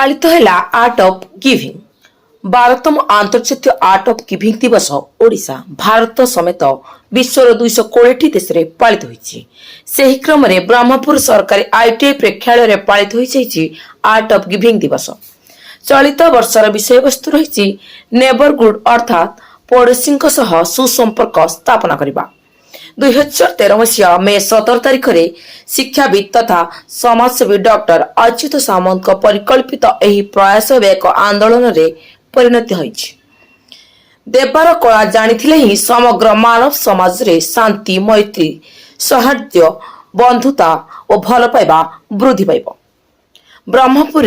पालित है art of giving 12तम आंतर्जातीय आर्ट ऑफ गिविंग दिवस ओडिशा भारत समेत विश्वर 220 देश में पालित होइछि। सेही क्रम में ब्रह्मपुर सरकारी आईटीआई प्रेक्षालय पालित होइछि आर्ट ऑफ गिविंग दिवस। चलित वर्षर विषय वस्तु रही नेबर गुड अर्थात पड़ोशी सुसंपर्क स्थापना करने। 2013 मसीहा मे 17 तारिख में शिक्षाविद तथा समाजसेवी डॉक्टर अच्युत सामंत परिकल्पित यह प्रयास एक आंदोलन रे परिणत होइछि। देवार कला जानिथिले ही समग्र मानव समाज रे शांति मैत्री सौहार्द्य बंधुता और भल पाइबा वृद्धि पाइब। ब्रह्मपुर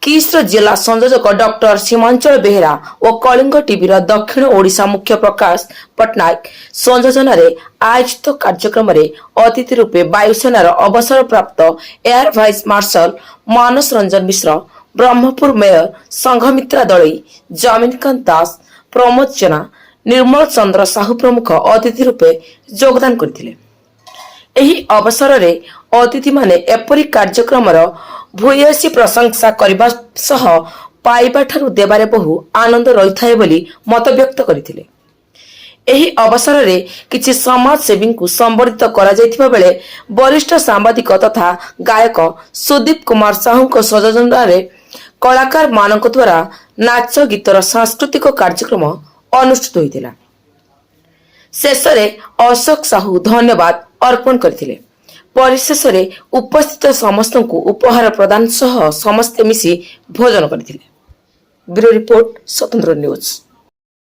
किस्र जिला संयोजक डॉक्टर सीमांचल बेहेरा और कलिंग टीवी दक्षिण ओडिशा मुख्य प्रकाश पट्टनायक संयोजन आयोजित कार्यक्रम अतिथि रूपे वायुसेनार अवसर प्राप्त एयर वाइस मार्शल मानस रंजन मिश्र, ब्रह्मपुर मेयर संघमित्रा दलई, जमीनकांत दास, प्रमोद जेना, निर्मल चंद्र साहू प्रमुख अतिथि रूपे योगदान करथिले। एही अवसर रे अतिथि माने एपरि कार्यक्रम भूयसी प्रशंसा करबा सह पाइबा ठारू देबारे बहु आनंद रही थाए बोली मत व्यक्त करथिले। एही अवसर रे किछि समाज सेवी को संबर्धित करा जायथिबा बेले वरिष्ठ सांबादिक तथा गायक सुदीप कुमार साहू को संयोजन रे कलाकार मानक द्वारा नाच गीतर सांस्कृतिक कार्यक्रम अनुष्ठित होइतिला। शेष रे अशोक साहू धन्यवाद अर्पण करथिले। परिशेष उपस्थित समस्त को उपहार प्रदान सह समस्ते मिसी भोजन करथिले। ब्यूरो रिपोर्ट स्वतंत्र न्यूज।